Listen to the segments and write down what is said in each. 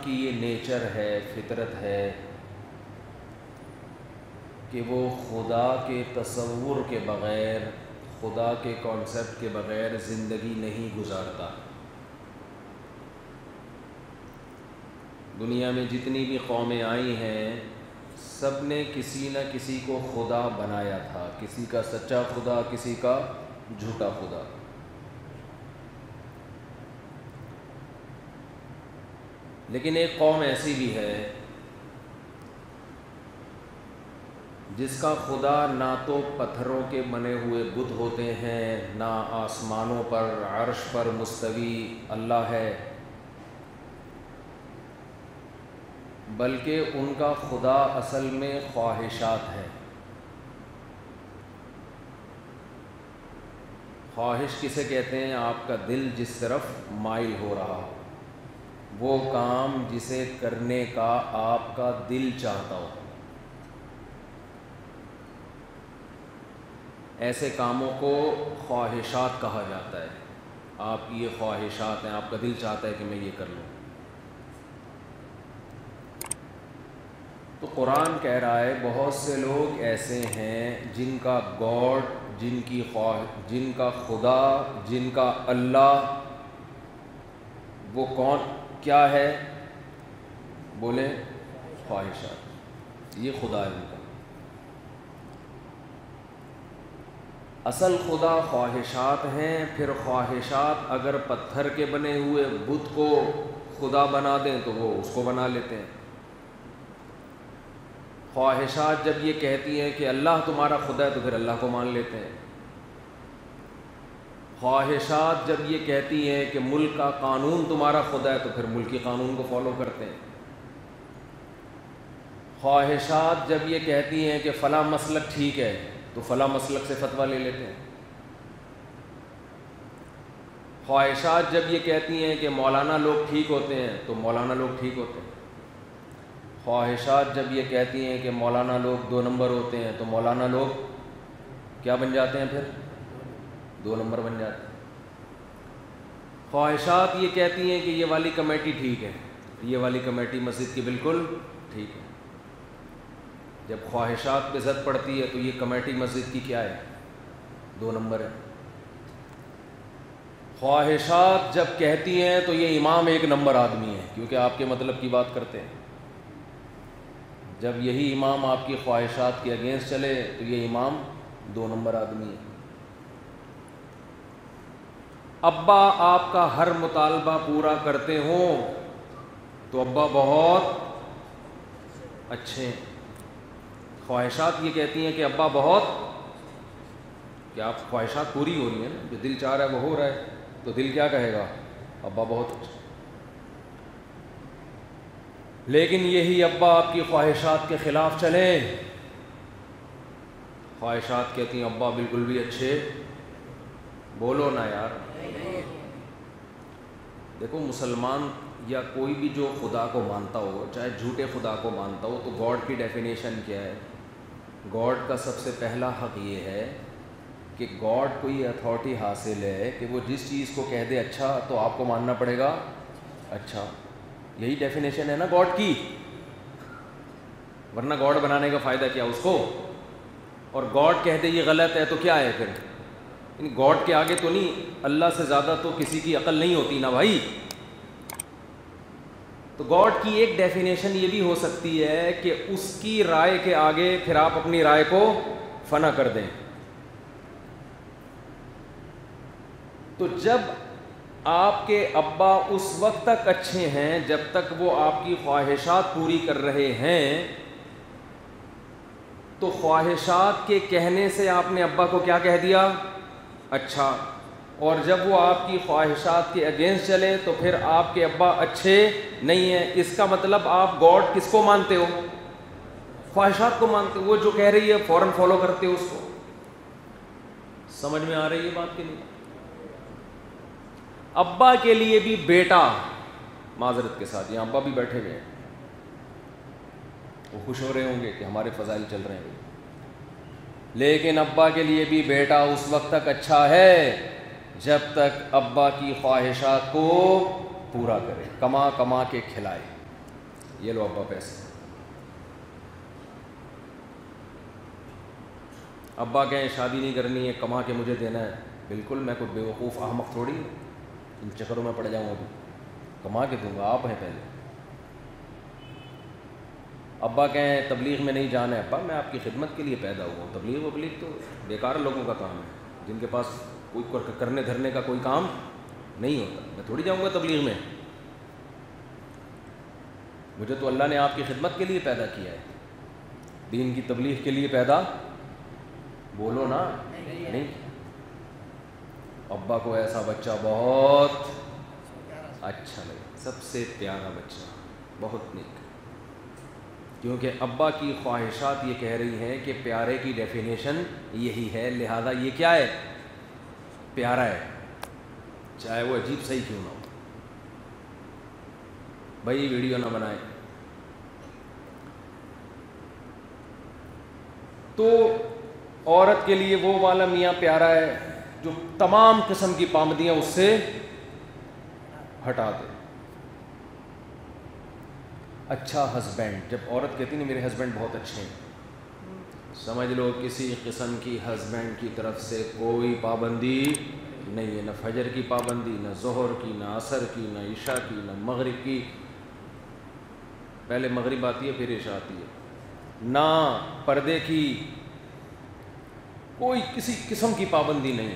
کی یہ نیچر ہے، فطرت ہے کہ وہ خدا کے تصور کے بغیر، خدا کے کانسیپٹ کے بغیر زندگی نہیں گزارتا۔ دنیا میں جتنی بھی قومیں آئی ہیں سب نے کسی نہ کسی کو خدا بنایا تھا، کسی کا سچا خدا، کسی کا جھوٹا خدا۔ لیکن ایک قوم ایسی بھی ہے جس کا خدا نہ تو پتھروں کے بنے ہوئے بت ہوتے ہیں، نہ آسمانوں پر عرش پر مستوی اللہ ہے، بلکہ ان کا خدا اصل میں خواہشات ہے۔ خواہش کسے کہتے ہیں؟ آپ کا دل جس طرف مائل ہو رہا ہو، وہ کام جسے کرنے کا آپ کا دل چاہتا ہو، ایسے کاموں کو خواہشات کہا جاتا ہے۔ آپ کی یہ خواہشات ہیں، آپ کا دل چاہتا ہے کہ میں یہ کر لوں۔ تو قرآن کہہ رہا ہے بہت سے لوگ ایسے ہیں جن کا گاڈ، جن کا خدا، جن کا اللہ، وہ کیا ہے؟ بولیں، خواہشات۔ یہ خدا ہے ان کا۔ اصل خدا خواہشات ہیں، پھر خواہشات اگر پتھر کے بنے ہوئے بت کو خدا بنا دیں تو وہ اس کو بنا لیتے ہیں۔ خواہشات جب یہ کہتی ہیں کہ اللہ تمہارا خدا ہے تو پھر اللہ کو مان لیتے ہیں۔ خواہشات جب یہ کہتی ہیں کہ ملک کا قانون تمہارا خدا ہے تو پھر ملکی قانون کو فالو کرتے ہیں۔ خواہشات جب یہ کہتی ہیں کہ فلاں مسلک ٹھیک ہے تو فلاں مسلک سے فتویٰ لے لیتے ہیں۔ خواہشات جب یہ کہتی ہیں کہ مولانا لوگ ٹھیک ہوتے ہیں تو مولانا لوگ ٹھیک ہوتے ہیں۔ خواہشات جب یہ کہتی ہیں کہ مولانا لوگ 2 نمبر ہوتے ہیں تو مولانا لوگ کیا بن جاتے ہیں؟ پھر 2 نمبر بن جاتے ہیں۔ خواہشات یہ کہتی ہیں کہ یہ والی کمیٹی ٹھیک ہے، یہ والی کمیٹی مسجد کی بالکل ٹھیک ہے۔ جب خواہشات پہ زد پڑتی ہے تو یہ کمیٹی مسجد کی کیا ہے؟ 2 نمبر ہے۔ خواہشات جب کہتی ہیں تو یہ امام 1 نمبر آدمی ہے، کیونکہ آپ کے مطلب کی بات کرتے ہیں۔ جب یہی امام آپ کی خواہشات کے اگینسٹ چلے تو یہ امام 2 نمبر آدمی ہے۔ ابا آپ کا ہر مطالبہ پورا کرتے ہوں تو ابا بہت اچھے ہیں۔ خواہشات یہ کہتی ہیں کہ ابا بہت، کہ آپ خواہشات پوری ہو رہی ہیں نا، جو دل چاہ رہا ہے وہ ہو رہا ہے تو دل کیا کہے گا؟ ابا بہت اچھا۔ لیکن یہی ابا آپ کی خواہشات کے خلاف چلیں، خواہشات کہتی ہیں ابا بالکل بھی اچھے، بولو نا یار۔ دیکھو مسلمان یا کوئی بھی جو خدا کو مانتا ہو، چاہے جھوٹے خدا کو مانتا ہو، تو گاڈ کی ڈیفینیشن کیا ہے؟ گاڈ کا سب سے پہلا حق یہ ہے کہ گاڈ کو یہ اتھارٹی حاصل ہے کہ وہ جس چیز کو کہہ دے اچھا تو آپ کو ماننا پڑے گا اچھا۔ یہی ڈیفینیشن ہے نا گاڈ کی، ورنہ گاڈ بنانے کا فائدہ کیا اس کو؟ اور گاڈ کہہ دے یہ غلط ہے تو کیا ہے پھر؟ گاڈ کے آگے تو نہیں، اللہ سے زیادہ تو کسی کی عقل نہیں ہوتی نا بھائی۔ تو گاڈ کی ایک ڈیفینیشن یہ بھی ہو سکتی ہے کہ اس کی رائے کے آگے پھر آپ اپنی رائے کو فنا کر دیں۔ تو جب آپ کے ابا اس وقت تک اچھے ہیں جب تک وہ آپ کی خواہشات پوری کر رہے ہیں، تو خواہشات کے کہنے سے آپ نے ابا کو کیا کہہ دیا؟ اچھا۔ اور جب وہ آپ کی خواہشات کے اگینسٹ چلے تو پھر آپ کے ابا اچھے نہیں ہیں۔ اس کا مطلب آپ گاڈ کس کو مانتے ہو؟ خواہشات کو مانتے ہو، وہ جو کہہ رہی ہے فوراً فالو کرتے ہو اس کو۔ سمجھ میں آ رہی ہے بات کہ نہیں؟ ابا کے لیے بھی بیٹا، معذرت کے ساتھ یہاں ابا بھی بیٹھے ہوئے ہیں، وہ خوش ہو رہے ہوں گے کہ ہمارے فضائل چل رہے ہیں، لیکن ابا کے لیے بھی بیٹا اس وقت تک اچھا ہے جب تک ابا کی خواہشات کو پورا کرے، کما کما کے کھلائے۔ یہ لو ابا پیسے. ابا کہیں شادی نہیں کرنی ہے, کما کے مجھے دینا ہے. بالکل, میں کوئی بیوقوف احمق تھوڑی ہوں ان چکروں میں پڑ جاؤں گا. کما کے دوں گا, آپ ہیں پہلے. ابا کہیں تبلیغ میں نہیں جانا ہے. ابا میں آپ کی خدمت کے لیے پیدا ہوا ہوں, تبلیغ وبلیغ تو بیکار لوگوں کا کام ہے جن کے پاس کوئی کرنے دھرنے کا کوئی کام نہیں ہوتا. میں تھوڑی جاؤں گا تبلیغ میں, مجھے تو اللہ نے آپ کی خدمت کے لیے پیدا کیا ہے, دین کی تبلیغ کے لیے پیدا, بولو نا, نہیں. ابا کو ایسا بچہ بہت اچھا لگے, سب سے پیارا بچہ, بہت نیک, کیونکہ ابا کی خواہشات یہ کہہ رہی ہیں کہ پیارے کی ڈیفینیشن یہی ہے, لہذا یہ کیا ہے, پیارا ہے, چاہے وہ عجیب صحیح کیوں نہ ہو. بھائی ویڈیو نہ بنائے. تو عورت کے لیے وہ والا میاں پیارا ہے جو تمام قسم کی پابندیاں اس سے ہٹا دے. اچھا ہسبینڈ, جب عورت کہتی نہیں میرے ہسبینڈ بہت اچھے ہیں, سمجھ لو کسی قسم کی ہسبینڈ کی طرف سے کوئی پابندی نہیں ہے, نہ فجر کی پابندی, نہ ظہر کی, نہ عصر کی, نہ عشاء کی, نہ مغرب کی. پہلے مغرب آتی ہے پھر عشاء آتی ہے. نہ پردے کی, کوئی کسی قسم کی پابندی نہیں.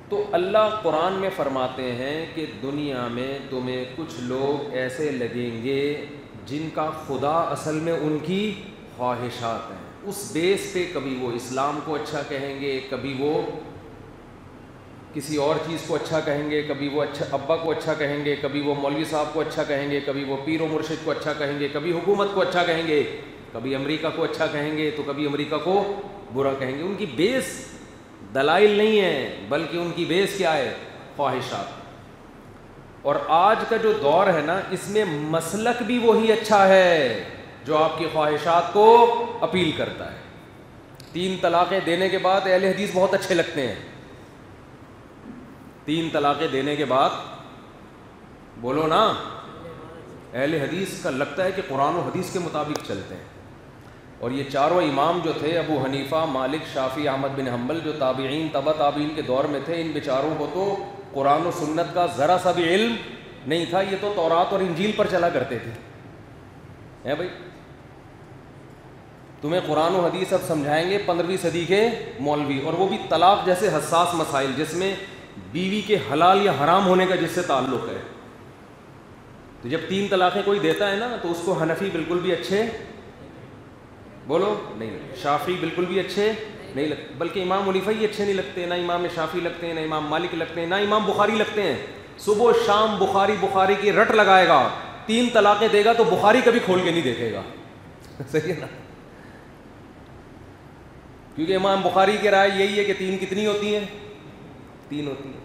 تو اللہ قرآن میں فرماتے ہیں کہ دنیا میں تمہیں کچھ لوگ ایسے لگیں گے جن کا خدا اصل میں ان کی خواہشات ہیں. اس بیس پہ کبھی وہ اسلام کو اچھا کہیں گے, کبھی وہ کسی اور چیز کو اچھا کہیں گے, کبھی وہ اچھا ابا کو اچھا کہیں گے, کبھی وہ مولوی صاحب کو اچھا کہیں گے, کبھی وہ پیر و مرشد کو اچھا کہیں گے, کبھی حکومت کو اچھا کہیں گے, کبھی امریکہ کو اچھا کہیں گے تو کبھی امریکہ کو برا کہیں گے. ان کی بیس دلائل نہیں ہے, بلکہ ان کی بیس کیا ہے, خواہشات. اور آج کا جو دور ہے نا, اس میں مسلک بھی وہی اچھا ہے جو آپ کی خواہشات کو اپیل کرتا ہے. 3 طلاقیں دینے کے بعد اہل حدیث بہت اچھے لگتے ہیں. 3 طلاقیں دینے کے بعد, بولو نا, اہل حدیث کا لگتا ہے کہ قرآن و حدیث کے مطابق چلتے ہیں. اور یہ چاروں امام جو تھے, ابو حنیفہ, مالک, شافعی, احمد بن حنبل, جو تابعین تبع تابعین کے دور میں تھے, ان بیچاروں کو تو قرآن و سنت کا ذرا سا بھی علم نہیں تھا. یہ تو تورات اور انجیل پر چلا کرتے تھے. ہے بھائی, تمہیں قرآن و حدیث اب سمجھائیں گے 15ویں صدی کے مولوی, اور وہ بھی طلاق جیسے حساس مسائل جس میں بیوی کے حلال یا حرام ہونے کا جس سے تعلق ہے. تو جب 3 طلاقیں کوئی دیتا ہے نا, تو اس کو حنفی بالکل بھی اچھے, بولو نہیں, شافعی بالکل بھی اچھے نہیں لگتے, بلکہ امام حنیفہ ہی اچھے نہیں لگتے, نہ امام شافعی لگتے ہیں, نہ امام مالک لگتے ہیں, نہ امام بخاری لگتے ہیں. صبح و شام بخاری کی رٹ لگائے گا, 3 طلاقیں دے گا تو بخاری کبھی کھول کے نہیں دیکھے گا. صحیح ہے نا, کیونکہ امام بخاری کی رائے یہی ہے کہ 3 کتنی ہوتی ہیں, 3 ہوتی ہیں,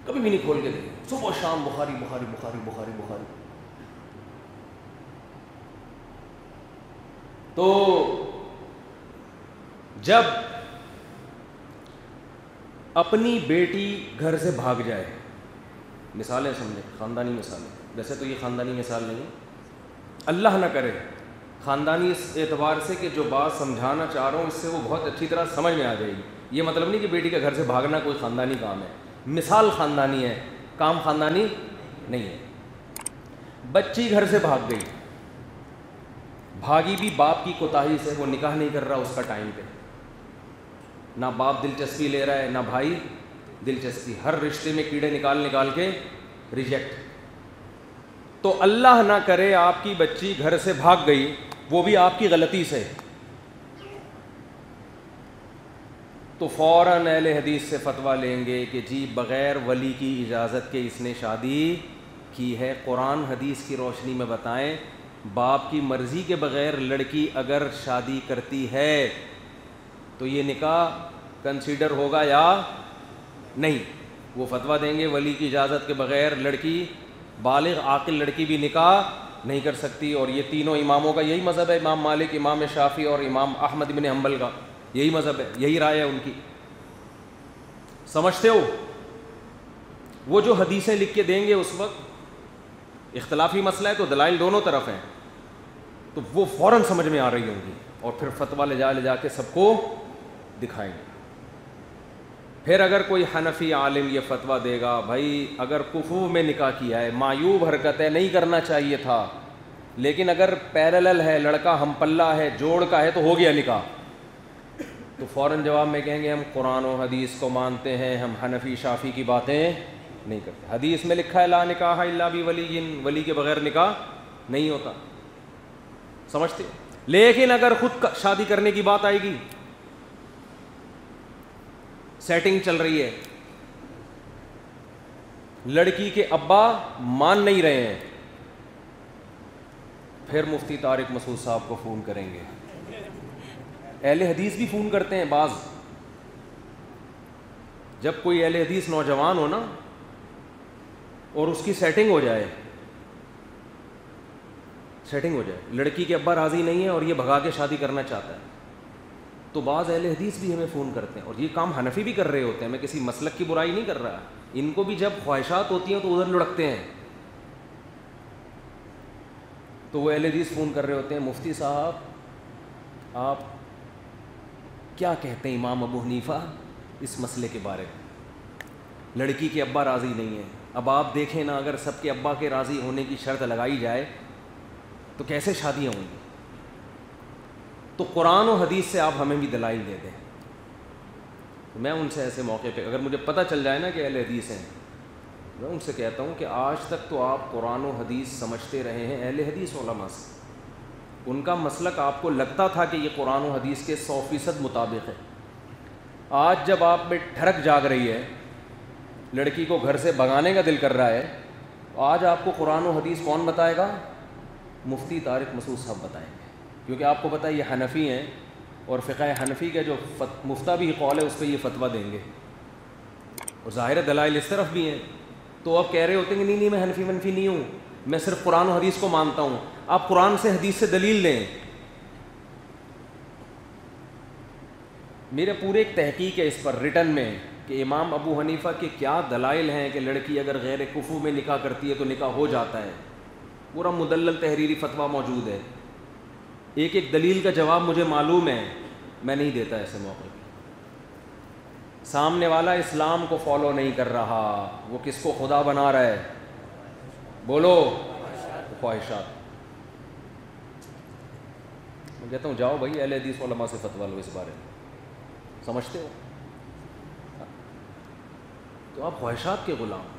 کبھی بھی نہیں کھول کے دیکھے. صبح و شام بخاری بخاری بخاری بخاری بخاری. تو جب اپنی بیٹی گھر سے بھاگ جائے, مثالیں سمجھیں, خاندانی مثالیں, ویسے تو یہ خاندانی مثال نہیں, اللہ نہ کرے, خاندانی اس اعتبار سے کہ جو بات سمجھانا چاہ رہا ہوں اس سے وہ بہت اچھی طرح سمجھ میں آ جائے گی. یہ مطلب نہیں کہ بیٹی کے گھر سے بھاگنا کوئی خاندانی کام ہے, مثال خاندانی ہے, کام خاندانی نہیں ہے. بچی گھر سے بھاگ گئی, بھاگی بھی باپ کی کوتاہی سے, وہ نکاح نہیں کر رہا اس کا ٹائم پہ, نہ باپ دلچسپی لے رہا ہے نہ بھائی دلچسپی, ہر رشتے میں کیڑے نکال کے ریجیکٹ. تو اللہ نہ کرے آپ کی بچی گھر سے بھاگ گئی, وہ بھی آپ کی غلطی سے, تو فوراً اہل حدیث سے فتویٰ لیں گے کہ جی بغیر ولی کی اجازت کے اس نے شادی کی ہے. قرآن حدیث کی روشنی میں بتائیں, باپ کی مرضی کے بغیر لڑکی اگر شادی کرتی ہے تو یہ نکاح کنسیڈر ہوگا یا نہیں. وہ فتویٰ دیں گے ولی کی اجازت کے بغیر لڑکی, بالغ عاقل لڑکی بھی نکاح نہیں کر سکتی. اور یہ تینوں اماموں کا یہی مذہب ہے, امام مالک, امام شافعی اور امام احمد بن حنبل کا یہی مذہب ہے, یہی رائے ہے ان کی. سمجھتے ہو؟ وہ جو حدیثیں لکھ کے دیں گے اس وقت اختلافی مسئلہ ہے تو دلائل دونوں طرف ہیں، تو وہ فوراً سمجھ میں آ رہی ہوں گی، اور پھر فتویٰ لے جا کے سب کو دکھائیں گے۔ پھر اگر کوئی حنفی عالم یہ فتویٰ دے گا بھائی اگر کفو میں نکاح کیا ہے، معیوب حرکت ہے، نہیں کرنا چاہیے تھا، لیکن اگر پیرلل ہے، لڑکا ہم پلہ ہے، جوڑ کا ہے، تو ہو گیا نکاح، تو فوراً جواب میں کہیں گے ہم قرآن و حدیث کو مانتے ہیں، ہم حنفی شافی کی باتیں نہیں کرتے۔ حدیث میں لکھا ہے لا نکاح الا بولی، ولی کے بغیر نکاح نہیں ہوتا، سمجھتے؟ لیکن اگر خود شادی کرنے کی بات آئے گی، سیٹنگ چل رہی ہے، لڑکی کے ابا مان نہیں رہے ہیں، پھر مفتی طارق مسعود صاحب کو فون کریں گے۔ اہل حدیث بھی فون کرتے ہیں بعض، جب کوئی اہل حدیث نوجوان ہو نا اور اس کی سیٹنگ ہو جائے، لڑکی کے ابا راضی نہیں ہے اور یہ بھگا کے شادی کرنا چاہتا ہے، تو بعض اہل حدیث بھی ہمیں فون کرتے ہیں، اور یہ کام حنفی بھی کر رہے ہوتے ہیں، میں کسی مسلک کی برائی نہیں کر رہا، ان کو بھی جب خواہشات ہوتی ہیں تو ادھر لڑکتے ہیں، تو وہ اہل حدیث فون کر رہے ہوتے ہیں مفتی صاحب آپ کیا کہتے ہیں امام ابو حنیفہ اس مسئلے کے بارے میں، لڑکی کے ابا راضی نہیں ہے، اب آپ دیکھیں نا اگر سب کے ابا کے راضی ہونے کی شرط لگائی جائے تو کیسے شادیاں ہوں گی، تو قرآن و حدیث سے آپ ہمیں بھی دلائل دے دیں۔ تو میں ان سے ایسے موقع پہ اگر مجھے پتہ چل جائے نا کہ اہل حدیث ہیں، میں ان سے کہتا ہوں کہ آج تک تو آپ قرآن و حدیث سمجھتے رہے ہیں اہل حدیث علماء سے، ان کا مسلک آپ کو لگتا تھا کہ یہ قرآن و حدیث کے 100% مطابق ہے، آج جب آپ میں ٹھڑک جاگ رہی ہے، لڑکی کو گھر سے بھگانے کا دل کر رہا ہے، آج آپ کو قرآن و حدیث کون بتائے گا؟ مفتی طارق مسعود صاحب بتائیں گے، کیونکہ آپ کو پتہ ہے یہ حنفی ہیں اور فقہ حنفی کا جو مفتابی قول ہے اس پہ یہ فتویٰ دیں گے، اور ظاہر دلائل اس طرف بھی ہیں، تو آپ کہہ رہے ہوتے ہیں کہ نہیں میں حنفی منفی نہیں ہوں، میں صرف قرآن و حدیث کو مانتا ہوں، آپ قرآن سے حدیث سے دلیل لیں۔ میرے پورے ایک تحقیق ہے اس پر ریٹن میں کہ امام ابو حنیفہ کے کیا دلائل ہیں کہ لڑکی اگر غیر کفو میں نکاح کرتی ہے تو نکاح ہو جاتا ہے، پورا مدلل تحریری فتویٰ موجود ہے، ایک ایک دلیل کا جواب مجھے معلوم ہے، میں نہیں دیتا ایسے موقع پہ۔ سامنے والا اسلام کو فالو نہیں کر رہا، وہ کس کو خدا بنا رہا ہے؟ بولو، خواہشات۔ میں کہتا ہوں جاؤ بھائی اہل حدیث علماء سے فتویٰ لو اس بارے میں، سمجھتے ہو؟ تو آپ خواہشات کے غلام۔